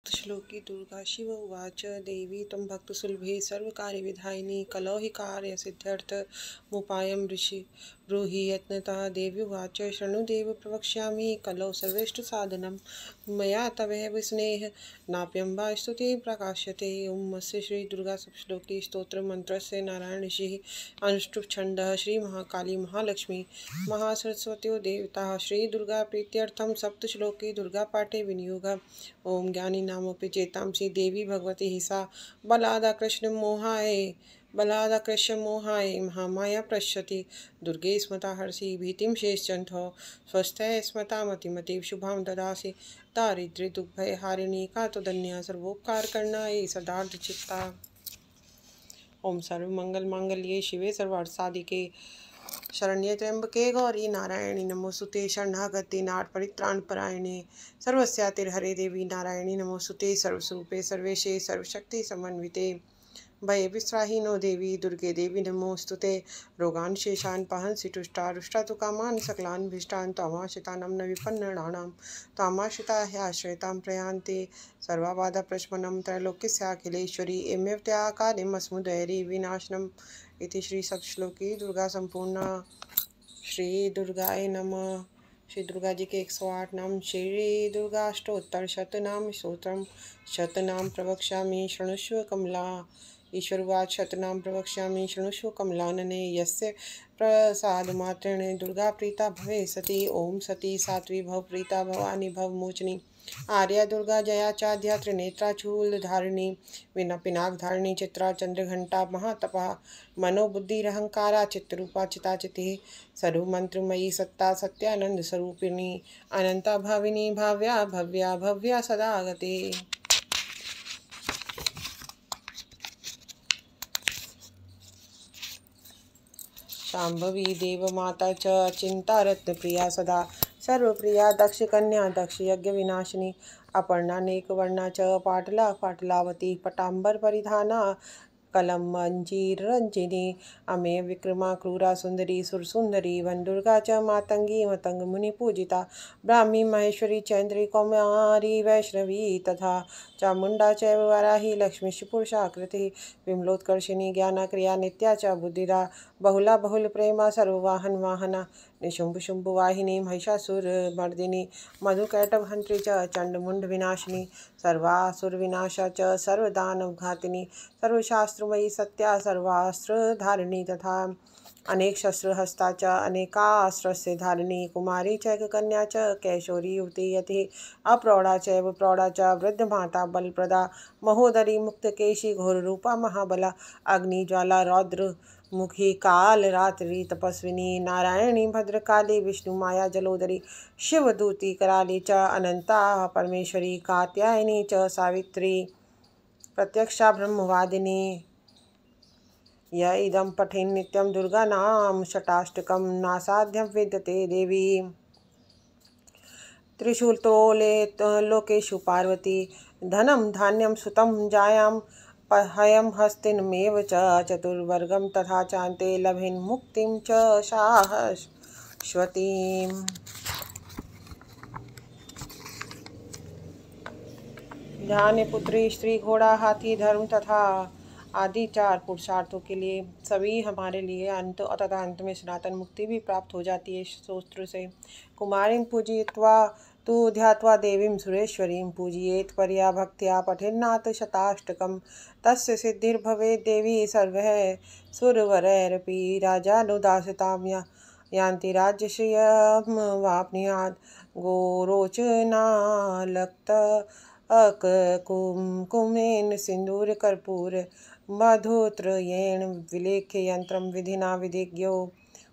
श्लोकी दुर्गा शिव उवाच देवी त्वं भक्तसुलभे सर्वकार्यविधायिनी कलौ हि कार्यसिद्ध्यर्थमुपायं ऋषि ब्रूहि यत्नतः देवी उवाच शृणुदेव प्रवक्ष्यामि कलौ सर्वेष्टसाधनं मया तवैव स्नेह नाप्यं वा स्तुतिः प्रकाश्यते। ओम अस्य श्री दुर्गा सप्तश्लोकी स्तोत्र मंत्रस्य नारायण ऋषिः अनुष्टुप् छन्दः श्री महाकाली महालक्ष्मी महासरस्वत्यो देवता श्री दुर्गा प्रीत्यर्थं सप्तश्लोकी दुर्गा पाठे विनियोगः। ओम ज्ञानी नामोपि चेतांसि देवी भगवती हि सा बलादाकृष्य मोहाय महामाया पश्यति दुर्गे स्मता हर्षि भीतिं शेषचंठो स्वस्थय स्मतामतिमतीव शुभां ददासि दारिद्र्य दुःखभय हारिणी का तो धन्या सर्वोपकार करणाय सदार्थ चित्ता। ओम सर्वमंगल मांगल्ये शिवे सर्वार्थसाधिके शरण्ये त्र्यंबके गौरी नारायणी नमोस्तुते शरणागते नाथ परित्राण परायणे सर्वस्यातिर्हरे देवी नारायणी नमोस्तुते सर्वस्वरूपे सर्वेशे सर्वशक्ति समन्विते भये विस्त्राहीनो देवी दुर्गे देवी नमोस्तुते रोगान् शेषान् पाहंसि तुष्टा रुष्टा तु कामान् सकलान् भीष्टान् त्वामाश्रितानां न विपन्नणानां त्वामाश्रिता ह्याश्रयतां प्रयान्ते सर्वाबाधप्रशमनं त्रैलोक्यस्याखिलेश्वरी एमेव त्या कार्यमस्मुदैरी विनाशनम् इति श्री सप्तश्लोकी दुर्गा संपूर्णा। श्री दुर्गाय नमः। श्री दुर्गा जी के 108 नाम। श्री दुर्गा अष्टोत्तर शतनाम स्तोत्रम शतनाम प्रवक्ष्यामि शृणुष्व कमला। ईश्वरवाच शतनाम प्रवक्ष्यामि शृणुष्व कमलानने यस्य प्रसादमात्रेण दुर्गा प्रीता भवे सती। ओम सती सात्वी भव प्रीता भवानी भव मोचनी आर्या दुर्गा जया चाद्या त्रिनेत्रा चूलधारिणी विना पिनाक धारिणी चित्रा चंद्रघंटा महातपा मनोबुद्धिरहंकारा चित्तरूपा चिताचिति सर्वमंत्रमयी सत्ता सत्यानंद स्वरूपिणी अनंता भाविनी भाव्या भव्या भव्या सदा गते। शांभवी देव माता च चिंता रत्न प्रिया सदा सर्वप्रिया दक्ष कन्या दक्ष यज्ञ विनाशिनी अपर्णानेक वर्णा च पाटला पाटलावती पटांबर परिधाना कलम मंजीर रंजिनी अमे विक्रमा क्रूरा सुंदरी सुरसुंदरी वनदुर्गा च मातंगी मतंग मुनि पूजिता ब्राह्मी महेश्वरी चैन्द्री कौमारी वैष्णवी तथा चामुंडा चैव वराही लक्ष्मी पुरुषाकृति विमलोत्कर्षिणी ज्ञाना क्रिया नित्या च बुद्धिदा बहुला बहुल प्रेमा सर्ववाहन वाहना निशुंभ शुंभ वाहिनी महिषासुर मर्दिनी मधुकैटभहंत्री च चंडमुंड विनाशिनी सर्वासुर विनाशा च सर्वदानव घातिनी सर्वशास्त्रमयी सत्या सर्वास्त्र धारिणी तथा अनेक शस्त्र हस्ता च अनेकास्त्रस्य धारिणी कुमारी चैक कन्या च कैशोरी युवती यति अप्रौढ़ा चैव प्रौढ़ा च वृद्ध माता बलप्रदा महोदरी मुक्तकेशी घोर रूपा महाबला अग्निज्वाला रौद्र मुखी काल रात्रि तपस्विनी नारायणी भद्रकाली विष्णु माया जलोदरी शिवदूती कराली च अनंता परमेश्वरी कात्यायनी च सावित्री प्रत्यक्षा ब्रह्मवादिनी य इदं पठेन् नित्यं दुर्गा नाम शताष्टकं नासाध्यं विद्यते देवी त्रिशूलतोले लोकेषु पार्वती धनं धान्यं सुतं जायां हयं हस्तिनमेव च चतुर्वर्गं तथा चान्ते लभेन् मुक्तिं च शाश्वतीम्। ध्यान पुत्री स्त्री घोड़ा हाथी धर्म तथा आदि 4 पुरुषार्थों के लिए सभी हमारे लिए अंत तथा अंत में सनातन मुक्ति भी प्राप्त हो जाती है। स्तोत्र से कुमारीं पूजयित्वा तु ध्यात्वा देवीं सुरेश्वरीं पूजयेत् परया भक्त्या पठेन्नाथ शताष्टकं तस्य सिद्धिर्भवेत् देवी सर्वैः सुरवरैरपि राजानुदासतां यान्ति राज्यश्रियं वाप्नुयात् गोरोचनालक्त कुमकुमेन सिंदूर कर्पूर मधुत्रयेण विलेख्य यंत्रं विधिना विधिज्ञो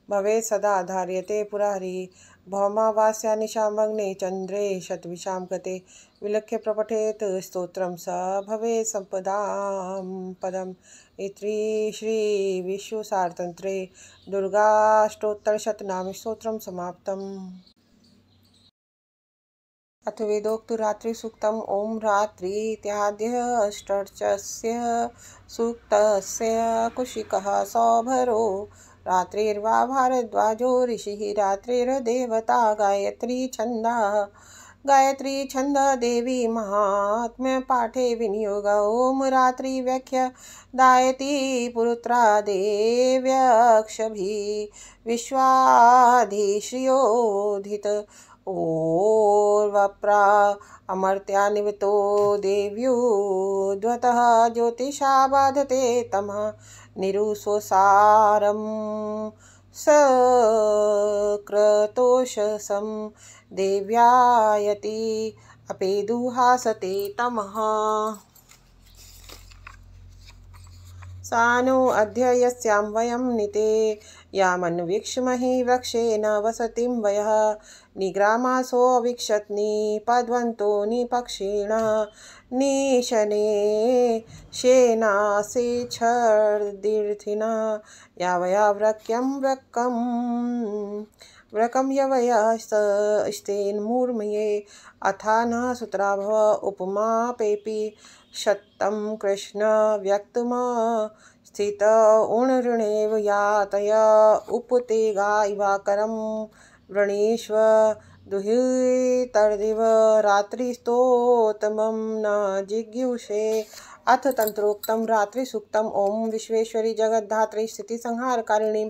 भवेत् सदा धार्यते पुरारी भौमावास्या निशामग्ने चंद्रे शतविशां गते विलख्य प्रपठेत स्तोत्रं स भवेत् संपदां पदम्। इति श्री विश्वसारतंत्रे दुर्गाष्टोत्तरशतनाम स्तोत्रं समाप्तम्। अथ वेदोक्त रात्रि सूक्तम् ओम रात्रित्याद्यष्टस्य सूक्तस्य कुशिकः सौभरो रात्रिर्वा भारद्वाजो ऋषिः रात्रिर्देवता गायत्री छन्दः गायत्री छंद देवी महात्म्य पाठे विनियोग। ओम रात्रि व्याख्य दायती पुरुत्रा देव्यक्षभि विश्वाधिश्रियोधित। ओर्वप्रा अमर्त्या निवतो देव्युद्वतः ज्योतिषा बाधते तमः निरुस्वसारं सक्रतोषसं देव्यायति अपेदुहासते तमः। सा नो अद्य यस्यां वयं नीते यामन्वीक्ष्महि वृक्षेण वसतिं वयः निग्रामासोऽवीक्षत् निपद्वन्तो निपक्षिणः निशने शेनासेच्छर्दिर्थिनः यावया व्रकं यवयस्तेन्मूर्मये अथा न सुतरा भव उपमापेऽपि शतं कृष्ण व्यक्तम स्थित उणऋणेव यातय उपतेगा इवाकरं वृणीष्व दुहितर्दिव रात्रिस्तोतमं न जिज्ञुषे। अथ तंत्रोक्तम रात्रिसूक्तम। ओम विश्वेश्वरी जगद्धात्री स्थिति संहारकारिणी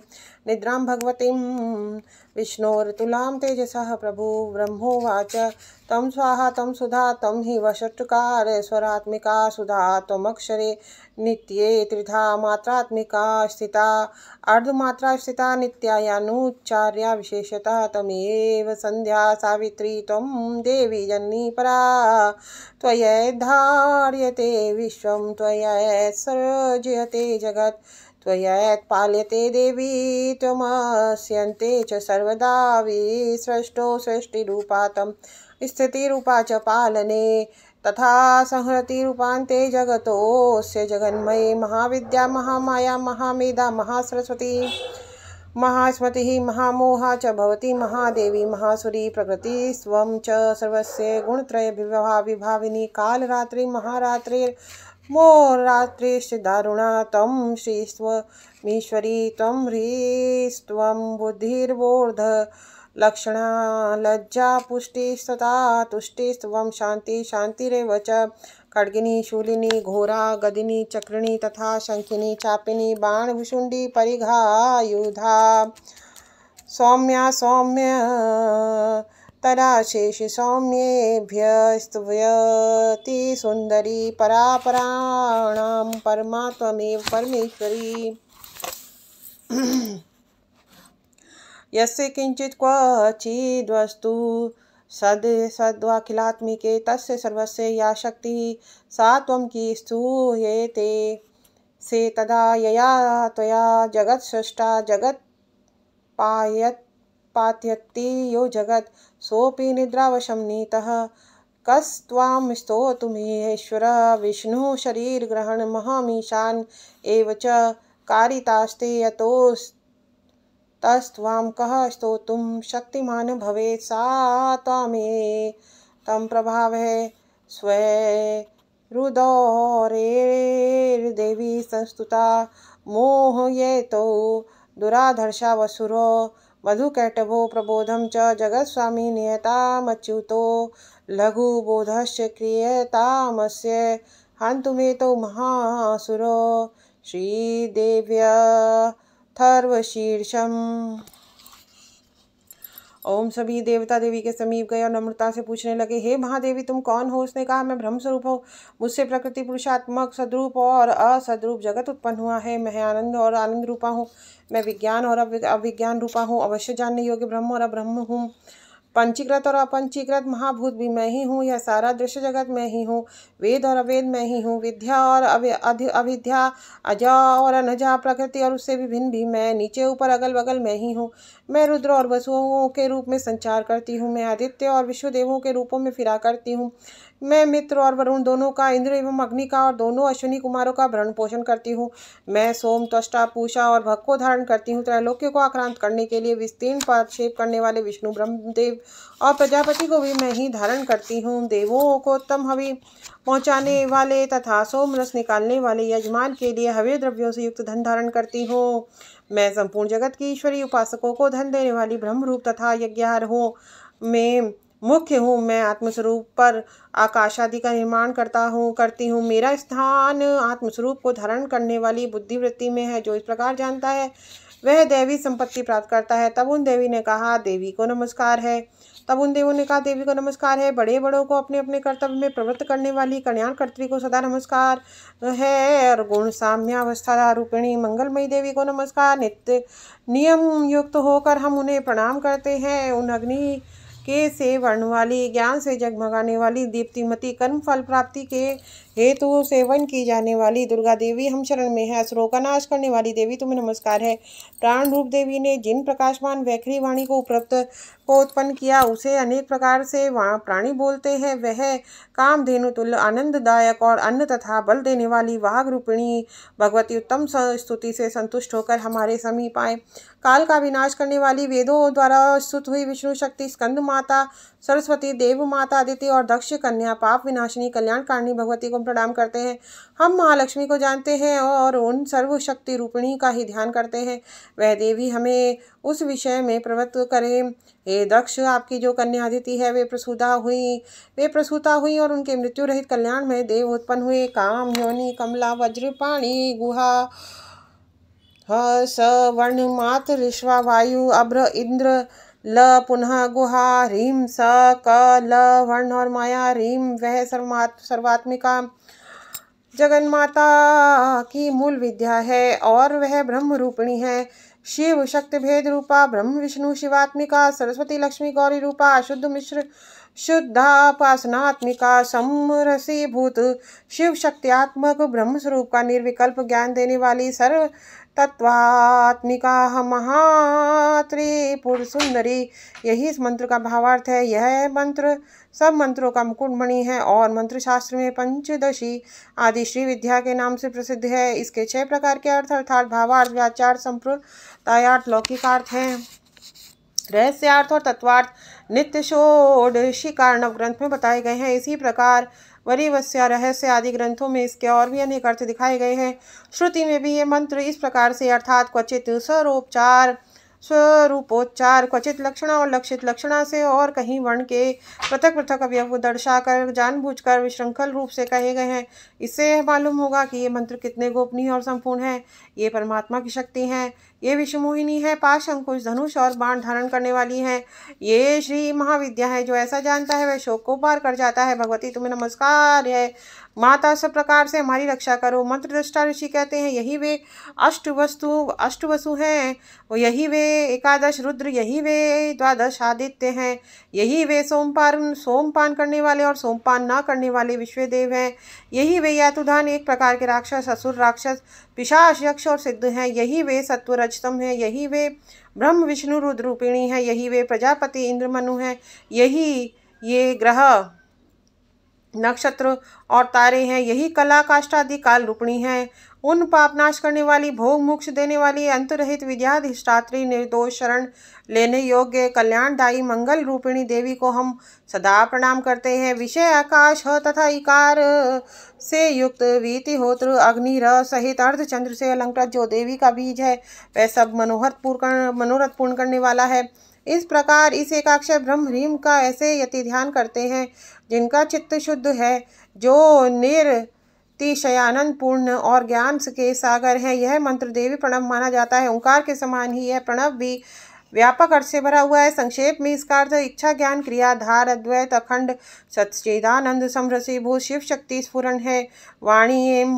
निद्रां भगवतीं विष्णोर्तुलां तेजसः प्रभु ब्रह्मोवाच तं स्वाहा तं सुधा तं हि वषट्कार स्वरात्मिका सुधा त्वमक्षरे नित्ये त्रिधा मात्रात्मिका स्थिता अर्धमात्रा स्थिता नित्यायानुच्चार्या विशेषतः तमेव संध्या सावित्री त्वं देवी जननी परा त्वयैर्धार्यते विश्वं त्वयैर्सृज्यते जगत् त्वयैर्पाल्यते देवी त्वमस्यन्ते च सर्वदा विसृष्टो सृष्टिरूपा तं स्थितिरूपा च पालने तथा संहृतिरूपान्ते जगतोऽस्य जगन्मये महाविद्या महामाया महामेधा महासरस्वती महास्मृतिः महामोहा च भवती महादेवी महासुरी प्रकृतिस्त्वं च सर्वस्य गुणत्रय विभाविनी कालरात्रि महारात्रिर्मोरात्रिश्च दारुणा त्वं श्रीस्त्वमीश्वरी त्वं ह्रीस्त्वं बुद्धिर्बोध लक्षणा लज्जा पुष्टिस्तथा तुष्टिस्त्वं शांति शांतिरेव च खड्गिनी शूलिनी घोरा गदिनी चक्रिणी तथा शंखिनी चापिनी बाणभुषुंडी परिघायुधा सौम्या सौम्य तराशेष सौम्येभ्यस्त्वयति सुंदरी परापराणां परमा त्वमेव परमेश्वरी। यस्य किंचित् क्वचिद्वस्तु सद्वाखिलात्मिके तस्य सर्वस्य या शक्तिः सा त्वं की स्तूयते से तदा यया त्वया जगत्सृष्टा जगत्पात्यति यो जगत् सोऽपि निद्रावशं नीतः कस्त्वां स्तोतुमीश्वरः विष्णुः शरीरग्रहणमहमीशान एव च कारितास्ते यतोस्तस्त्वां कः स्तोतुं शक्तिमान् भवेत् सा त्वामे तं प्रभावः स्वैरुदौरेर्देवी संस्तुता मोहयेतो दुराधर्षा वसुरो मधुकैटभो प्रबोधं च जगत्स्वामी नियतामच्युतो लघुबोधश्च क्रियतामस्य हन्तुमेतो महासुरो श्रीदेव्यथर्वशीर्षम्। ओम सभी देवता देवी के समीप गए और नम्रता से पूछने लगे, हे महादेवी तुम कौन हो? उसने कहा, मैं ब्रह्म स्वरूप हूँ। मुझसे प्रकृति पुरुषात्मक सद्रूप और असद्रूप जगत उत्पन्न हुआ है। मैं आनंद और आनंद रूपा हूँ। मैं विज्ञान और अविज्ञान रूपा हूँ। अवश्य जानने योग्य ब्रह्म और अब्रह्म हूँ। पंचीकृत और अपंचीकृत महाभूत भी मैं ही हूँ। यह सारा दृश्य जगत मैं ही हूँ। वेद और अवेद मैं ही हूँ। विद्या और अविद्या, अजा और अनजा, प्रकृति और उससे विभिन्न भी मैं, नीचे ऊपर अगल बगल मैं ही हूँ। मैं रुद्र और वसुओं के रूप में संचार करती हूँ। मैं आदित्य और विश्वदेवों के रूपों में फिरा करती हूँ। मैं मित्र और वरुण दोनों का, इंद्र एवं अग्नि का और दोनों अश्विनी कुमारों का भरण पोषण करती हूँ। मैं सोम, त्वष्टा, पूषा और भग को धारण करती हूँ। त्रैलोक्य को आक्रांत करने के लिए विस्तीर्ण पदक्षेप करने वाले विष्णु, ब्रह्मदेव और प्रजापति को भी मैं ही धारण करती हूँ। देवों को उत्तम हवि पहुँचाने वाले तथा सोम रस निकालने वाले यजमान के लिए हवि द्रव्यों से युक्त धन धारण करती हूँ। मैं संपूर्ण जगत की ईश्वरी उपासकों को धन देने वाली ब्रह्मरूप तथा यज्ञहार हूँ। मैं मुख्य हूँ, मैं आत्मस्वरूप पर आकाश आदि का निर्माण करती हूँ। मेरा स्थान आत्मस्वरूप को धारण करने वाली बुद्धिवृत्ति में है। जो इस प्रकार जानता है वह दैवी संपत्ति प्राप्त करता है। तब उन देवी ने कहा, देवी को नमस्कार है। तब उन देवों ने कहा, देवी को नमस्कार है। बड़े बड़ों को अपने अपने कर्तव्य में प्रवृत्त करने वाली कल्याणकर्त्री को सदा नमस्कार है। और गुण साम्यावस्था रूपिणी मंगलमयी देवी को नमस्कार। नित्य नियम युक्त होकर हम उन्हें प्रणाम करते हैं। उन अग्नि के से वर्ण वाली, ज्ञान से जगमगाने वाली, दीप्तिमती, कर्म फल प्राप्ति के हेतु सेवन की जाने वाली दुर्गा देवी हम शरण में है। असुरों का नाश करने वाली देवी तुम्हें नमस्कार है। प्राण रूप देवी ने जिन प्रकाशमान वैखरी वाणी को उत्पन्न किया, उसे अनेक प्रकार से प्राणी बोलते हैं। वह कामधेनु तुल्य आनंददायक और अन्न तथा बल देने वाली वाघ रूपिणी भगवती उत्तम स्तुति से संतुष्ट होकर हमारे समीप आए। काल का विनाश करने वाली, वेदों द्वारा स्तुत हुई विष्णु शक्ति, स्कंद माता सरस्वती, देव माता अदिति और दक्ष कन्या, पाप विनाशिनी कल्याणकारिणी भगवती को प्रणाम करते हैं। हम महालक्ष्मी को जानते हैं और उन सर्वशक्ति रूपिणी का ही ध्यान करते हैं। वह देवी हमें उस विषय में प्रवृत्त करे। हे दक्ष, आपकी जो कन्या अदिति है वे प्रसूता हुई और उनके मृत्यु रहित कल्याण में देव उत्पन्न हुए। काम, योनि, कमला, वज्रपाणी, गुहा, स, वर्ण, मात, ऋष्वा, वायु, अभ्र, इंद्र, ल, पुनः गुहा, ह्रीम, स, क, ल, वर्ण और माया, ह्रीम वह सर्वात्मिका जगन्माता की मूल विद्या है और वह ब्रह्म रूपिणी है। शिव शक्ति भेद रूपा, ब्रह्म विष्णु शिवात्मिका, सरस्वती लक्ष्मी गौरी रूपा, अशुद्ध मिश्र शुद्धापासनात्मिका, समरसीभूत शिव शक्त्यात्मक ब्रह्म स्वरूप का निर्विकल्प ज्ञान देने वाली, सर्व तत्वात्मिका महात्रिपुर सुंदरी, यही इस मंत्र का भावार्थ है। यह मंत्र सब मंत्रों का मुकुटमणि है और मंत्र शास्त्र में पंचदशी आदि श्री विद्या के नाम से प्रसिद्ध है। इसके 6 प्रकार के अर्थ अर्थात भावार्थ, व्याचार्थ, संप्रदायार्थ, लौकिकार्थ हैं। रहस्यार्थ और तत्वार्थ नित्य षोडशिकार नव ग्रंथ में बताए गए हैं। इसी प्रकार वरिवस्या, रहस्य आदि ग्रंथों में इसके और भी अनेक अर्थ दिखाए गए हैं। श्रुति में भी ये मंत्र इस प्रकार से अर्थात क्वचित स्वरूपोच्चार, क्वचित लक्षणा और लक्षित लक्षणा से और कहीं वर्ण के पृथक पृथक अवयव दर्शाकर जानबूझकर विशृंखल रूप से कहे गए हैं। इससे यह मालूम होगा कि ये मंत्र कितने गोपनीय और संपूर्ण हैं। ये परमात्मा की शक्ति हैं। ये विषमोहिनी है, पाश, अंकुश, धनुष और बाण धारण करने वाली हैं। ये श्री महाविद्या है। जो ऐसा जानता है वह शोक को पार कर जाता है। भगवती तुम्हें नमस्कार है। माता, सब प्रकार से हमारी रक्षा करो। मंत्र दृष्टा ऋषि कहते हैं, यही वे अष्टवसु हैं, यही वे एकादश रुद्र, यही वे द्वादश आदित्य हैं, यही वे सोमपान करने वाले और सोमपान न करने वाले विश्वदेव हैं, यही वे यातुधान एक प्रकार के राक्षस, असुर राक्षस, पिशाच, यक्ष और सिद्ध हैं, यही वे सत्व रजतम हैं, यही वे ब्रह्म विष्णु रुद्र रूपिणी हैं, यही वे प्रजापति इंद्र मनु हैं, यही ये ग्रह नक्षत्र और तारे हैं, यही कला काष्ठादि काल रूपिणी हैं। उन पाप नाश करने वाली, भोग मोक्ष देने वाली, अंतरहित विद्याधिष्ठात्री, निर्दोष, शरण लेने योग्य, कल्याणदायी, मंगल रूपिणी देवी को हम सदा प्रणाम करते हैं। विषय आकाश तथा इकार से युक्त वीतिहोत्र अग्नि र सहित अर्धचंद्र से अलंकृत जो देवी का बीज है वह सब मनोरथ पूर्ण करने वाला है। इस प्रकार इस एकाक्षर ब्रह्म ह्रीम का ऐसे यति ध्यान करते हैं जिनका चित्त शुद्ध है, जो निरतिशयानंद पूर्ण और ज्ञान के सागर है। यह मंत्र देवी प्रणव माना जाता है। ओंकार के समान ही यह प्रणव भी व्यापक अर्थ से भरा हुआ है। संक्षेप में इसका अर्थ इच्छा, ज्ञान, क्रिया, धार, अद्वैत, अखंड सच्चिदानंद समरसीभूत शिव शक्ति स्फुरन है। वाणी एम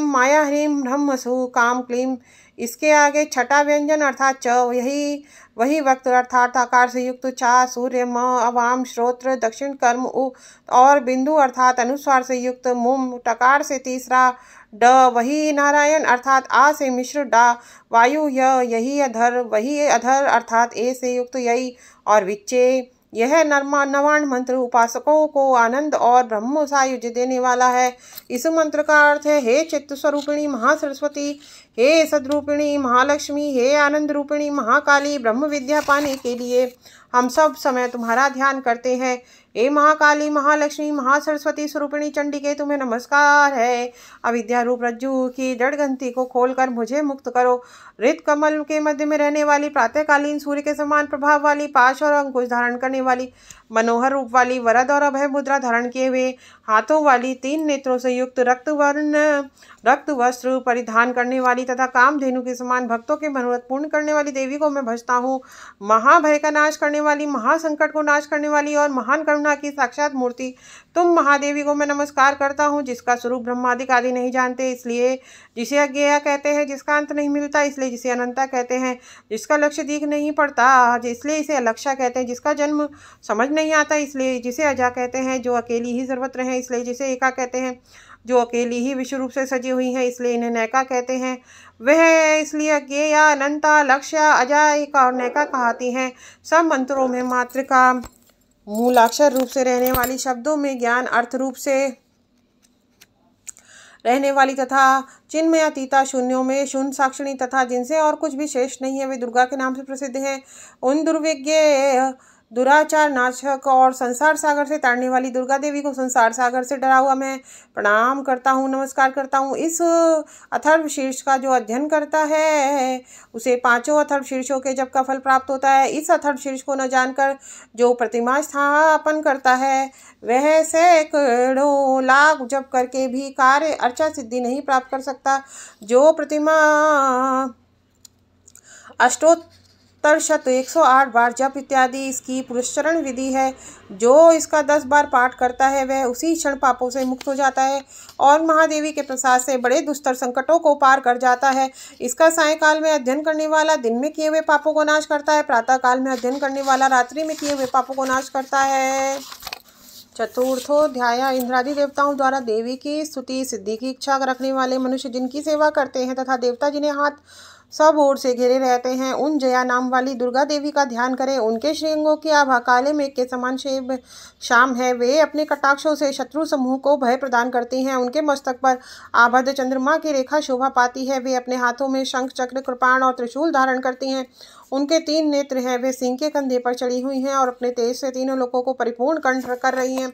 माया ह्रीम ब्रह्मसु काम क्लीम। इसके आगे छठा व्यंजन अर्थात च, वही वक्त अर्थात आकार से युक्त चा, सूर्य, म, अवाम, श्रोत्र, दक्षिण कर्म, उ और बिंदु अर्थात अनुस्वार से युक्त मुम, टकार से तीसरा ड, वही नारायण अर्थात आ से मिश्र डा, वायु य, यही अधर, वही अधर अर्थात ए से युक्त यही और विच्चे। यह नवाण मंत्र उपासकों को आनंद और ब्रह्म सायुज देने वाला है। इस मंत्र का अर्थ है, हे चित्त स्वरूपिणी महासरस्वती, हे सद्रूपिणी महालक्ष्मी, हे आनंद रूपिणी महाकाली, ब्रह्म विद्या पाने के लिए हम सब समय तुम्हारा ध्यान करते हैं। हे महाकाली, महालक्ष्मी, महासरस्वती स्वरूपिणी चंडिके, तुम्हें नमस्कार है। अविद्या रूप रज्जु की जड़ ग्रंथि को खोलकर मुझे मुक्त करो। ऋत कमल के मध्य में रहने वाली, प्रातःकालीन सूर्य के समान प्रभाव वाली, पाश और अंकुश धारण करने वाली, मनोहर रूप वाली, वरद और अभय मुद्रा धारण किए हुए, हाथों वाली, 3 नेत्रों से युक्त, रक्त वस्त्र परिधान करने वाली तथा कामधेनु के समान भक्तों के मनोरथ पूर्ण करने वाली देवी को मैं भजता हूँ। महाभय का नाश करने वाली, महासंकट को नाश करने वाली और महान करुणा की साक्षात मूर्ति तुम महादेवी को मैं नमस्कार करता हूँ, जिसका स्वरूप ब्रह्मादिक आदि नहीं जानते इसलिए जिसे अज्ञेय कहते हैं, जिसका अंत नहीं मिलता इसलिए जिसे अनंता कहते हैं, जिसका लक्ष्य दिख नहीं पड़ता इसलिए इसे अलक्ष्य कहते हैं, जिसका जन्म समझ नहीं आता इसलिए जिसे अजा कहते हैं, जो अकेली ही सर्वत्र है इसलिए जिसे एका कहते हैं, जो अकेली ही विश्व रूप से सजी हुई है इसलिए इन्हें नैका कहते हैं। वह इसलिए अज्ञेय, अनंता, लक्ष्य, अजा, एका और नैका कहती हैं। सब मंत्रों में मातृका मूलाक्षर रूप से रहने वाली, शब्दों में ज्ञान अर्थ रूप से रहने वाली तथा चिन्मय अतीता, शून्यों में शून्य साक्षिणी तथा जिनसे और कुछ भी शेष नहीं है, वे दुर्गा के नाम से प्रसिद्ध हैं। उन दुर्विज्ञ, दुराचार नाशक और संसार सागर से ताड़ने वाली दुर्गा देवी को संसार सागर से डरा हुआ मैं प्रणाम करता हूँ, नमस्कार करता हूँ। इस अथर्व शीर्ष का जो अध्ययन करता है उसे 5 अथर्व शीर्षों के जप का फल प्राप्त होता है। इस अथर्व शीर्ष को न जानकर जो प्रतिमा स्थापन करता है वह सैकड़ों लाख जप करके भी कार्य अर्चा सिद्धि नहीं प्राप्त कर सकता। जो प्रतिमा अष्टोत्तरशत 108 बार जप इत्यादि इसकी पुरस्चरण विधि है, जो इसका 10 बार पाठ करता है वह उसी क्षण पापों से मुक्त हो जाता है और महादेवी के प्रसाद से बड़े दुस्तर संकटों को पार कर जाता है। इसका सायंकाल में अध्ययन करने वाला दिन में किए हुए पापों को नाश करता है, प्रातः काल में अध्ययन करने वाला रात्रि में किए हुए पापों को नाश करता है। चतुर्थोध्याय, इंद्रादि देवताओं द्वारा देवी की स्तुति सिद्धि की इच्छा रखने वाले मनुष्य जिनकी सेवा करते हैं तथा देवता जिन्हें हाथ सब ओर से घेरे रहते हैं, उन जया नाम वाली दुर्गा देवी का ध्यान करें। उनके श्रृंगों की आभा काले मेघ के समान शाम है। वे अपने कटाक्षों से शत्रु समूह को भय प्रदान करती हैं। उनके मस्तक पर आबद्ध चंद्रमा की रेखा शोभा पाती है। वे अपने हाथों में शंख, चक्र, कृपाण और त्रिशूल धारण करती हैं। उनके 3 नेत्र हैं। वे सिंह के कंधे पर चढ़ी हुई हैं और अपने तेज से तीनों लोगों को परिपूर्ण कंठ कर रही हैं।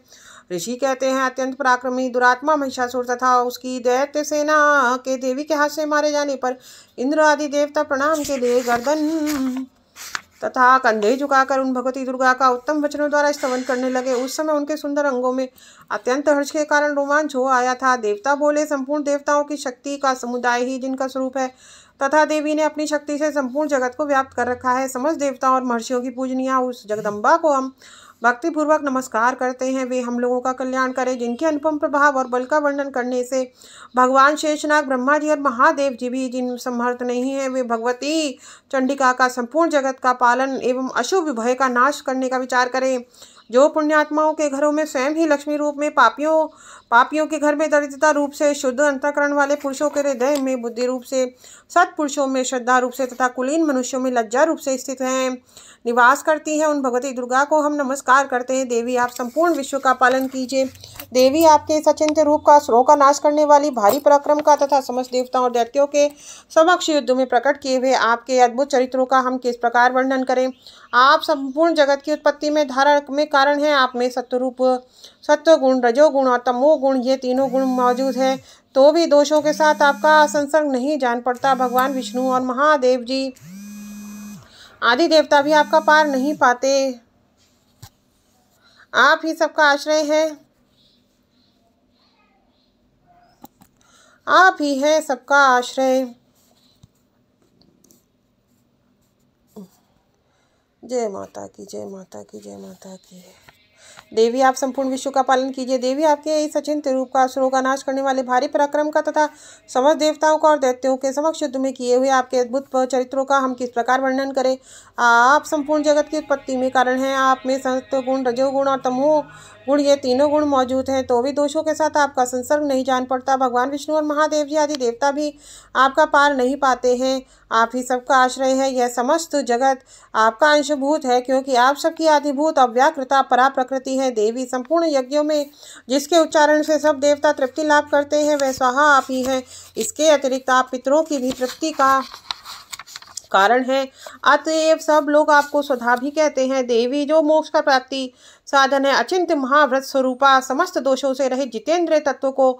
ऋषि कहते हैं अत्यंत पराक्रमी दुरात्मा महिषासुर तथा उसकी दैत्य सेना के देवी के हाथ से मारे जाने पर इंद्र आदि देवता प्रणाम के लिए गर्दन तथा कंधे झुकाकर उन भगवती दुर्गा का उत्तम वचनों द्वारा स्तवन करने लगे। उस समय उनके सुंदर अंगों में अत्यंत हर्ष के कारण रोमांच हो आया था। देवता बोले, संपूर्ण देवताओं की शक्ति का समुदाय ही जिनका स्वरूप है तथा देवी ने अपनी शक्ति से संपूर्ण जगत को व्याप्त कर रखा है। समस्त देवताओं और महर्षियों की पूजनीय उस जगदम्बा को हम भक्तिपूर्वक नमस्कार करते हैं। वे हम लोगों का कल्याण करें। जिनके अनुपम प्रभाव और बल का वर्णन करने से भगवान शेषनाग, ब्रह्मा जी और महादेव जी भी जिन समर्थ नहीं है, वे भगवती चंडिका का संपूर्ण जगत का पालन एवं अशुभ भय का नाश करने का विचार करें। जो पुण्यात्माओं के घरों में स्वयं ही लक्ष्मी रूप में, पापियों के घर में दरिद्रता रूप से, शुद्ध अंतःकरण वाले पुरुषों के हृदय में बुद्धि रूप से, सत्पुरुषों में श्रद्धा रूप से तथा कुलीन मनुष्यों में लज्जा रूप से स्थित हैं, निवास करती है, उन भगवती दुर्गा को हम नमस्कार करते हैं। देवी आप संपूर्ण विश्व का पालन कीजिए। देवी आपके सचिंत्य रूप का, असुरों का नाश करने वाली, भारी पराक्रम का तथा समस्त देवताओं और दैत्यों के समक्ष युद्ध में प्रकट किए हुए आपके अद्भुत चरित्रों का हम किस प्रकार वर्णन करें। आप संपूर्ण जगत की उत्पत्ति में धारण में कारण हैं। आप में सत्व गुण, रजोगुण और तमो गुण, ये तीनों गुण मौजूद है, तो भी दोषों के साथ आपका संसर्ग नहीं जान पड़ता। भगवान विष्णु और महादेव जी आदि देवता भी आपका पार नहीं पाते। आप ही सबका आश्रय है, आप ही है सबका आश्रय। जय माता की, जय माता की, जय माता की। देवी आप संपूर्ण विश्व का पालन कीजिए। देवी आपके इस अचिंत्य रूप का, असुरों का नाश करने वाले, भारी पराक्रम का तथा समस्त देवताओं का और दैत्यों के समक्ष युद्ध में किए हुए आपके अद्भुत चरित्रों का हम किस प्रकार वर्णन करें। आप संपूर्ण जगत की उत्पत्ति में कारण हैं। आप में सत्व गुण, रजोगुण और तमो गुण, ये तीनों गुण मौजूद हैं, तो भी दोषों के साथ आपका संसर्ग नहीं जान पड़ता। भगवान विष्णु और महादेव जी आदि देवता भी आपका पार नहीं पाते हैं। आप ही सबका आश्रय है। यह समस्त जगत आपका अंशभूत है, क्योंकि आप सबकी आदिभूत अव्याकृता परा प्रकृति है। देवी संपूर्ण यज्ञों में जिसके उच्चारण से सब देवता तृप्ति लाभ करते हैं, वह स्वाहा आप ही है। इसके अतिरिक्त आप पितरों की भी तृप्ति का कारण है। अतएव सब लोग आपको स्वधा भी कहते हैं। देवी, जो मोक्ष का प्राप्ति साधन है, अचिंत्य महाव्रत स्वरूपा, समस्त दोषों से रहित जितेंद्रिय तत्व को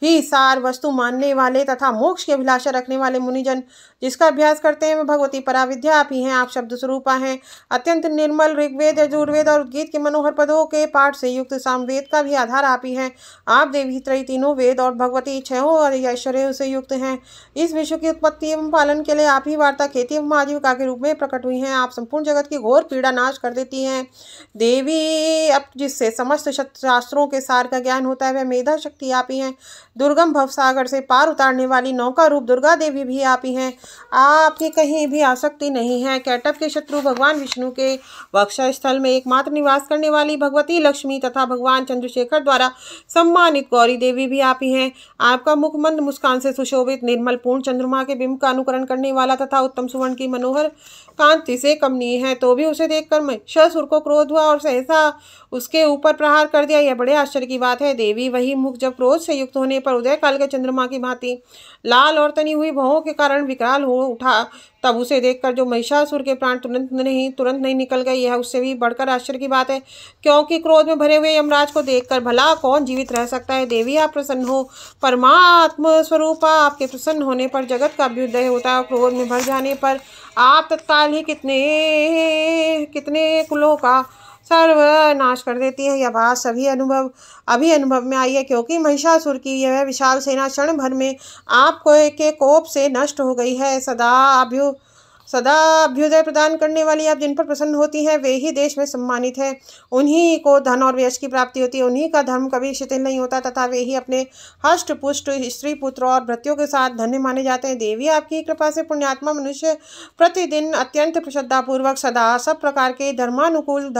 ही सार वस्तु मानने वाले तथा मोक्ष की अभिलाषा रखने वाले मुनिजन जिसका अभ्यास करते हैं, वे भगवती पराविद्या आप ही हैं। आप शब्द स्वरूपा हैं। अत्यंत निर्मल ऋग्वेद, यजुर्वेद और उद्गीत के मनोहर पदों के पाठ से युक्त सामवेद का भी आधार आप ही हैं। आप देवी त्रयी, तीनों वेद और भगवती छहों ऐश्वर्यों से युक्त हैं। इस विश्व की उत्पत्ति एवं पालन के लिए आप ही वार्ता, खेती एवं आजीविका के रूप में प्रकट हुई हैं। आप संपूर्ण जगत की घोर पीड़ा नाश कर देती हैं। देवी, अब जिससे समस्त शास्त्रों के सार का ज्ञान होता है, वह मेधा शक्ति आप ही हैं। दुर्गम भवसागर से पार उतारने वाली नौका रूप दुर्गा देवी भी आप ही हैं। आपकी कहीं भी आसक्ति नहीं है। कैटभ के शत्रु भगवान विष्णु के वक्षा स्थल में एकमात्र निवास करने वाली भगवती लक्ष्मी तथा भगवान चंद्रशेखर द्वारा सम्मानित गौरी देवी भी आप ही हैं। आपका मुख मंद मुस्कान से सुशोभित, निर्मल पूर्ण चंद्रमा के बिंब का अनुकरण करने वाला तथा उत्तम सुवर्ण की मनोहर कांति से कमनीय है। तो भी उसे देखकर महिषासुर को क्रोध हुआ और सहसा उसके ऊपर प्रहार कर दिया। यह बड़े आश्चर्य की बात है। देवी, वही मुख जब क्रोध से युक्त होने पर उदय काल के चंद्रमा की भांति लाल और तनी हुई भौं के कारण विकराल हो उठा, तब उसे देखकर जो महिषासुर के प्राण तुरंत नहीं निकल गए, यह उससे भी बढ़कर आश्चर्य की बात है। क्योंकि क्रोध में भरे हुए यमराज को देखकर भला कौन जीवित रह सकता है। देवी, आप प्रसन्न हो। परमात्म स्वरूपा, आपके प्रसन्न होने पर जगत का अभ्युदय होता है और क्रोध में भर जाने पर आप तत्काल ही कितने कुलों का सर्वनाश कर देती है। यह बात अभी अनुभव में आई है, क्योंकि महिषासुर की यह विशाल सेना क्षण भर में आपको के कोप से नष्ट हो गई है। सदा अभ्युदय प्रदान करने वाली आप जिन पर प्रसन्न होती हैं, वे ही देश में सम्मानित हैं। उन्हीं को धन और यश की प्राप्ति होती है। उन्हीं का धर्म कभी शिथिल नहीं होता तथा वे ही अपने हष्ट पुष्ट स्त्री पुत्र और भृत्यों के साथ धन्य माने जाते हैं। देवी, आपकी कृपा से पुण्यात्मा मनुष्य प्रतिदिन अत्यंत श्रद्धापूर्वक सदा सब प्रकार के धर्मानुकूल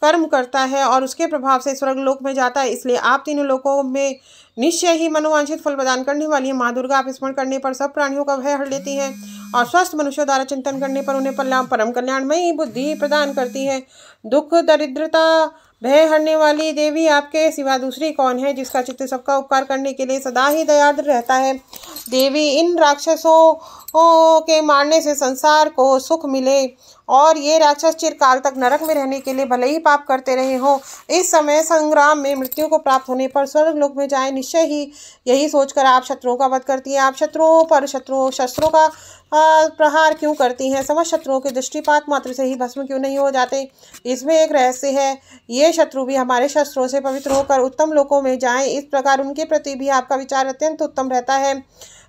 कर्म करता है और उसके प्रभाव से स्वर्गलोक में जाता है। इसलिए आप तीनों लोकों में निश्चय ही मनोवांछित फल प्रदान करने वाली है। माँ दुर्गा, आप स्मरण करने पर सब प्राणियों का भय हर लेती हैं और स्वस्थ मनुष्यों द्वारा चिंतन करने पर उन्हें परम कल्याणमयी बुद्धि प्रदान करती है। दुख दरिद्रता भय हरने वाली देवी, आपके सिवा दूसरी कौन है जिसका चित्त सबका उपकार करने के लिए सदा ही दयाद्र रहता है। देवी, इन राक्षसों के मारने से संसार को सुख मिले और ये राक्षस चिरकाल तक नरक में रहने के लिए भले ही पाप करते रहे हो, इस समय संग्राम में मृत्यु को प्राप्त होने पर स्वर्गलोक में जाए, निश्चय ही यही सोचकर आप शत्रुओं का वध करती हैं। आप शत्रुओं पर शस्त्रों का प्रहार क्यों करती हैं? समस्त शत्रुओं के दृष्टिपात मात्र से ही भस्म क्यों नहीं हो जाते? इसमें एक रहस्य है। ये शत्रु भी हमारे शस्त्रों से पवित्र होकर उत्तम लोकों में जाएं, इस प्रकार उनके प्रति भी आपका विचार अत्यंत उत्तम रहता है।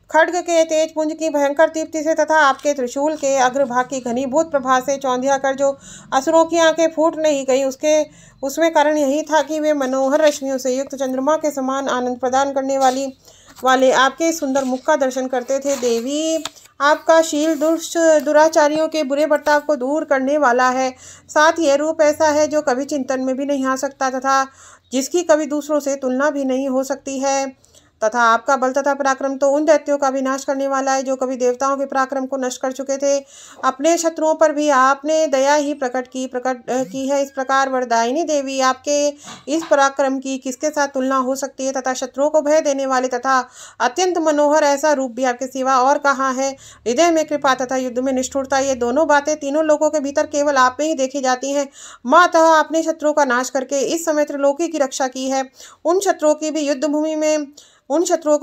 खड्ग के तेज पुंज की भयंकर दीप्ति से तथा आपके त्रिशूल के अग्रभाग की घनीभूत प्रभा से चौंधिया कर जो असुरों की आंखें फूट नहीं गई, उसमें कारण यही था कि वे मनोहर रश्मियों से युक्त चंद्रमा के समान आनंद प्रदान करने वाले आपके सुंदर मुख का दर्शन करते थे। देवी, आपका शील दुराचारियों के बुरे बर्ताव को दूर करने वाला है। साथ यह रूप ऐसा है जो कभी चिंतन में भी नहीं आ सकता तथा जिसकी कभी दूसरों से तुलना भी नहीं हो सकती है। तथा आपका बल तथा पराक्रम तो उन दैत्यों का विनाश करने वाला है जो कभी देवताओं के पराक्रम को नष्ट कर चुके थे। अपने शत्रुओं पर भी आपने दया ही प्रकट की है। इस प्रकार वरदायिनी देवी, आपके इस पराक्रम की किसके साथ तुलना हो सकती है तथा शत्रुओं को भय देने वाले तथा अत्यंत मनोहर ऐसा रूप भी आपके सिवा और कहाँ है? हृदय में कृपा तथा युद्ध में निष्ठुरता, ये दोनों बातें तीनों लोगों के भीतर केवल आप में ही देखी जाती हैं। मातः आपने शत्रुओं का नाश करके इस समय त्रिलोकी की रक्षा की है। उन शत्रुओं को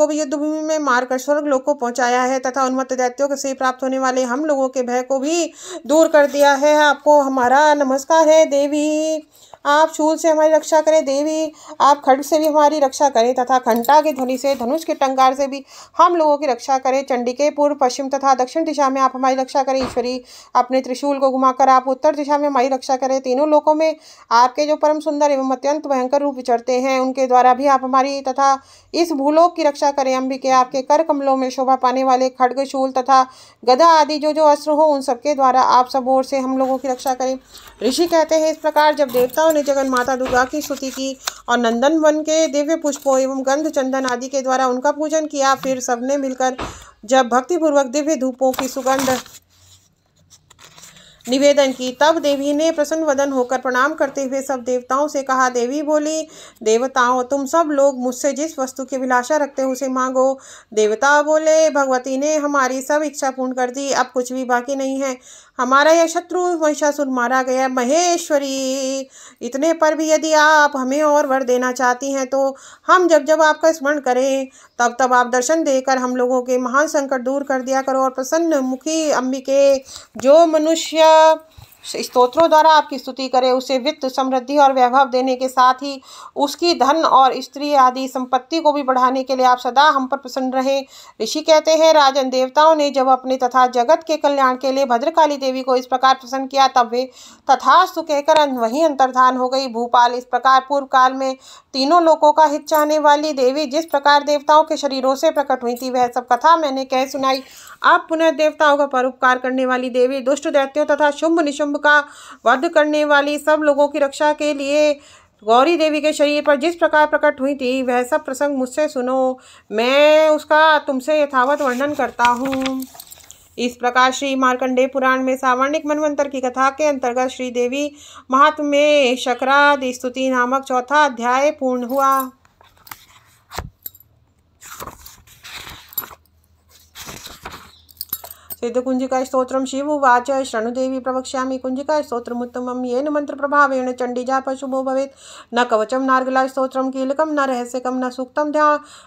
भी युद्ध भूमि में मारकर स्वर्ग लोक को पहुंचाया है तथा उन्मत्त दैत्यों से प्राप्त होने वाले हम लोगों के भय को भी दूर कर दिया है। आपको हमारा नमस्कार है। देवी, आप शूल से हमारी रक्षा करें। देवी, आप खड्ग से भी हमारी रक्षा करें तथा घंटा की ध्वनि से, धनुष के टंकार से भी हम लोगों की रक्षा करें। चंडी के पूर्व, पश्चिम तथा दक्षिण दिशा में आप हमारी रक्षा करें। ईश्वरी, अपने त्रिशूल को घुमाकर आप उत्तर दिशा में हमारी रक्षा करें। तीनों लोकों में आपके जो परम सुंदर एवं अत्यंत भयंकर रूप विचरते हैं, उनके द्वारा भी आप हमारी तथा इस भूलोक की रक्षा करें। अंबिके, आपके कर कमलों में शोभा पाने वाले खड्ग, शूल तथा गदा आदि जो अस्त्र हो, उन सबके द्वारा आप सब ओर से हम लोगों की रक्षा करें। ऋषि कहते हैं, इस प्रकार जब देवताओं ने जगन माता दुर्गा की स्तुति की और नंदन वन के दिव्य पुष्पों एवं गंध चंदन आदि के द्वारा उनका पूजन किया, फिर सबने मिलकर जब भक्तिपूर्वक दिव्य धूपों की सुगंध निवेदन की। तब देवी ने प्रसन्न वदन होकर प्रणाम करते हुए सब देवताओं से कहा। देवी बोली, देवताओं, तुम सब लोग मुझसे जिस वस्तु की अभिलाषा रखते हो उसे मांगो। देवता बोले, भगवती ने हमारी सब इच्छा पूर्ण कर दी, अब कुछ भी बाकी नहीं है। हमारा यह शत्रु महिषासुर मारा गया। महेश्वरी, इतने पर भी यदि आप हमें और वर देना चाहती हैं तो हम जब जब आपका स्मरण करें तब तब आप दर्शन देकर हम लोगों के महान संकट दूर कर दिया करो। और प्रसन्न मुखी अंबिके, जो मनुष्य स्तोत्रों द्वारा आपकी स्तुति करे उसे वित्त, समृद्धि और वैभव देने के साथ ही उसकी धन और स्त्री आदि संपत्ति को भी बढ़ाने के लिए आप सदा हम पर प्रसन्न रहे। ऋषि कहते हैं, राजन, देवताओं ने जब अपने तथा जगत के कल्याण के लिए भद्रकाली देवी को इस प्रकार प्रसन्न किया तब वे तथास्तु कहकर वहीं अंतर्धान हो गई। भूपाल, इस प्रकार पूर्व काल में तीनों लोकों का हित चाहने वाली देवी जिस प्रकार देवताओं के शरीरों से प्रकट हुई थी वह सब कथा मैंने कह सुनाई। आप पुनः देवताओं का परोपकार करने वाली देवी, दुष्ट दैत्यों तथा शुंभ निशुंभ का वध करने वाली, सब लोगों की रक्षा के लिए गौरी देवी के शरीर पर जिस प्रकार प्रकट हुई थी वह सब प्रसंग मुझसे सुनो, मैं उसका तुमसे यथावत वर्णन करता हूँ। इस प्रकार श्री मार्कंडेय पुराण में सावर्णिक मनवंतर की कथा के अंतर्गत श्री देवी महात्म्य में शकरादि स्तुति नामक चौथा अध्याय पूर्ण हुआ। सिद्धकुंजिका स्तोत्रम। शिव उवाच, शृणुदेवी प्रवक्ष्यामि कुंजिका स्तोत्रमुत्तमं येन मंत्र प्रभावेण चंडीजाप शुभो भवेत्। न कवचम नार्गला स्तोत्रम कीलकम न रहस्यकम न सूक्तम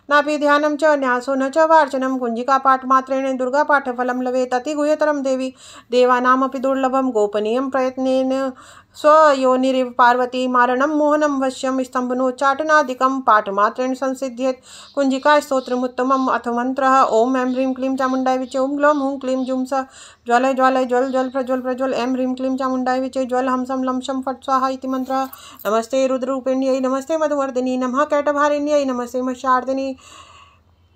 नापि ध्यानं च न्यासो न च वार्चनम। कुंजिका पाठ मात्रेण दुर्गा पाठ फलं लभेत्। अति गुह्यतरं देवी देवानामपि दुर्लभं गोपनीयं प्रयत्नेन स्वयोनिरिव पार्वती मारणं मोहनं वश्यं स्तंभनोच्चाटनादिकं पाठमात्रेण संसिद्ध्येत्। कुंजिका स्तोत्रमुत्तमम्। अथ मंत्रः। ओम ऐं ह्रीं क्लीं चामुण्डाय विचे ओम ग्लौं हूं क्लीं जुं स ज्वालय ज्वालय ज्वल ज्वल प्रज्वल प्रज्वल। ऐं ह्रीं क्लीं चामुण्डाय विचे ज्वल हम सं लं शं फट् स्वाहा इति मंत्रः। नमस्ते रुद्ररूपिण्यै नमस्ते मधुवर्दिनी नमः कैटभारिण्यै नमस्ते महिषार्दिनी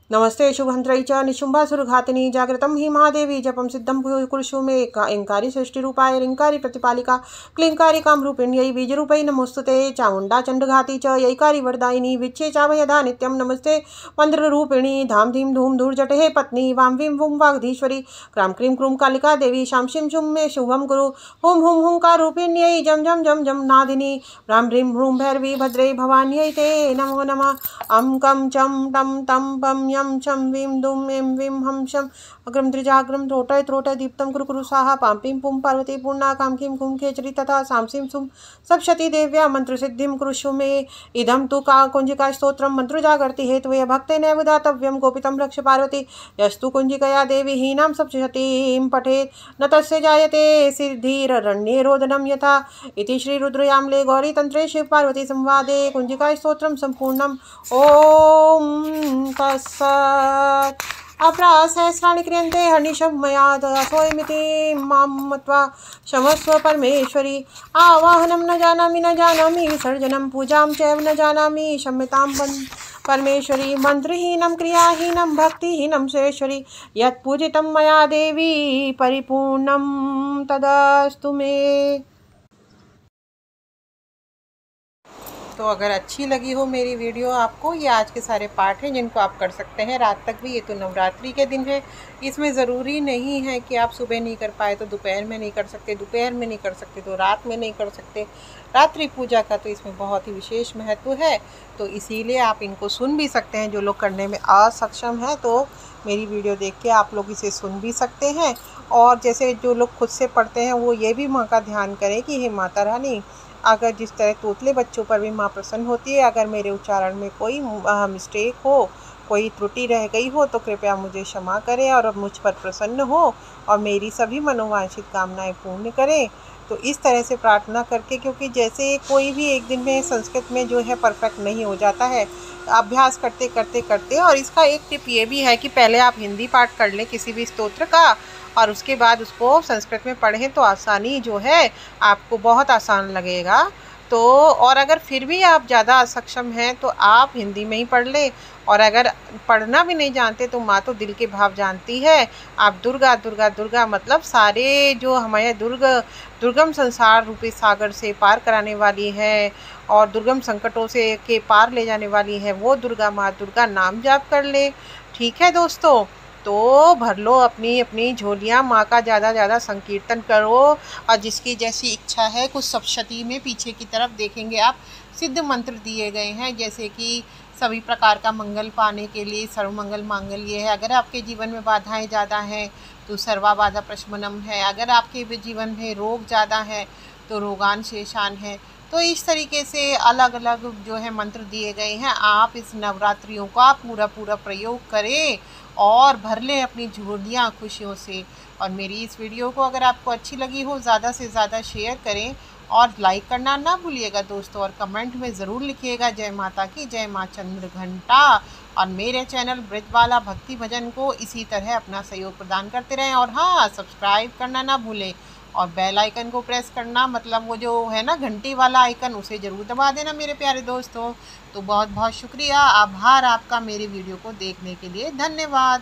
नमस्ते शुभहंत्रै च निशुंभासुरघातिनी। जागृतं हि महादेवी जपं सिद्धं कुरुषु मे। ऐंकारी सृष्टिरूपाय ऋंकारी प्रतिपालिका क्लींकारिकां रूपिण्यै बीजरूपै नमोस्तुते। चामुण्डा चण्डघाती च यैकारी वरदायिनी विच्छे चाभयदा नित्यं। नमस्ते मंत्ररूपिणी धाम धीम धूम धूर्जटे पत्नी वां वीं वुं वागधीश्वरी। क्रां क्रीं क्रूं कालिका देवी शां शीं शुं मे शुभं कुरु। हुं हुं हुंकारूपिण्यै जं जं जं जं नादिनी। ह्रां ह्रीं ह्रूं भैरवी भद्रे भवान्यै ते नमो नमः। अं कं चं टं तं पं यं छं वीं दुं ऐं वीं हं शं अग्रम त्रिजाग्रम त्रोटय त्रोटय दीप्तं कुरु कुरु स्वाहा। पां पीं पुं पार्वती पूर्णा कां कीं कुं खेचरी तथा सां सीं सुं सप्तशती देव्या मंत्रसिद्धिं कुरुषु मे। इदं तु कुंजिका स्तोत्रं मंत्रजागर्ति हेतवे भक्तेनैव दातव्यं। गोपितं रक्ष पार्वती यस्तु कुंजिकया देवी हीनां सप्तशतीं पठेत् न तस्य जायते सिद्धिररण्ये रोदनं यथा। इति श्री रुद्रयामले गौरीतंत्रे शिव पार्वती संवादे कुंजिका स्तोत्रं संपूर्णम्। ओम तत्सत्। अपरासहस्राणि क्रियन्ते हर्निशं मया दासोऽयमिति मां मत्वा क्षमस्व परमेश्वरी। आवाहनं न जानामि विसर्जनं पूजां चैव न जानामि क्षम्यतां परमेश्वरी। मंत्रहीनं क्रियाहीनं भक्तिहीनं सुरेश्वरी। यत् पूजितं मया देवी परिपूर्णं तदस्तु मे। तो अगर अच्छी लगी हो मेरी वीडियो आपको, ये आज के सारे पाठ हैं जिनको आप कर सकते हैं रात तक भी। ये तो नवरात्रि के दिन है, इसमें ज़रूरी नहीं है कि आप सुबह नहीं कर पाए तो दोपहर में नहीं कर सकते, दोपहर में नहीं कर सकते तो रात में नहीं कर सकते। रात्रि पूजा का तो इसमें बहुत ही विशेष महत्व है, तो इसीलिए आप इनको सुन भी सकते हैं। जो लोग करने में असक्षम हैं तो मेरी वीडियो देख के आप लोग इसे सुन भी सकते हैं। और जैसे जो लोग खुद से पढ़ते हैं वो ये भी माँ का ध्यान करें कि हे माता रानी, अगर जिस तरह तोतले बच्चों पर भी माँ प्रसन्न होती है, अगर मेरे उच्चारण में कोई मिस्टेक हो, कोई त्रुटि रह गई हो तो कृपया मुझे क्षमा करें और मुझ पर प्रसन्न हो और मेरी सभी मनोवांछित कामनाएं पूर्ण करें। तो इस तरह से प्रार्थना करके, क्योंकि जैसे कोई भी एक दिन में संस्कृत में जो है परफेक्ट नहीं हो जाता है, अभ्यास करते करते करते। और इसका एक टिप ये भी है कि पहले आप हिंदी पाठ कर लें किसी भी स्तोत्र का और उसके बाद उसको संस्कृत में पढ़ें तो आसानी जो है आपको बहुत आसान लगेगा। तो और अगर फिर भी आप ज़्यादा असक्षम हैं तो आप हिंदी में ही पढ़ लें। और अगर पढ़ना भी नहीं जानते तो माँ तो दिल के भाव जानती है। आप दुर्गा दुर्गा दुर्गा मतलब सारे जो हमारे दुर्गम संसार रूपी सागर से पार कराने वाली है और दुर्गम संकटों से के पार ले जाने वाली है, वो दुर्गा माँ दुर्गा नाम जाप कर ले। ठीक है दोस्तों, तो भर लो अपनी अपनी झोलियाँ, माँ का ज़्यादा ज़्यादा संकीर्तन करो। और जिसकी जैसी इच्छा है, कुछ सप्तशती में पीछे की तरफ देखेंगे आप सिद्ध मंत्र दिए गए हैं, जैसे कि सभी प्रकार का मंगल पाने के लिए सर्वमंगल मांगल्य है। अगर आपके जीवन में बाधाएं ज़्यादा हैं तो सर्वा बाधा प्रशमनम है। अगर आपके जीवन में रोग ज़्यादा है तो रोगान शेषान है। तो इस तरीके से अलग अलग जो है मंत्र दिए गए हैं। आप इस नवरात्रियों का पूरा पूरा प्रयोग करें और भर लें अपनी झोलियाँ खुशियों से। और मेरी इस वीडियो को अगर आपको अच्छी लगी हो, ज़्यादा से ज़्यादा शेयर करें और लाइक करना ना भूलिएगा दोस्तों। और कमेंट में ज़रूर लिखिएगा जय माता की, जय माँ चंद्र घंटा। और मेरे चैनल ब्रजबाला भक्ति भजन को इसी तरह अपना सहयोग प्रदान करते रहें। और हाँ, सब्सक्राइब करना ना भूलें और बेल आइकन को प्रेस करना, मतलब वो जो है ना घंटी वाला आइकन, उसे ज़रूर दबा देना मेरे प्यारे दोस्तों। तो बहुत बहुत शुक्रिया, आभार आपका मेरे वीडियो को देखने के लिए। धन्यवाद।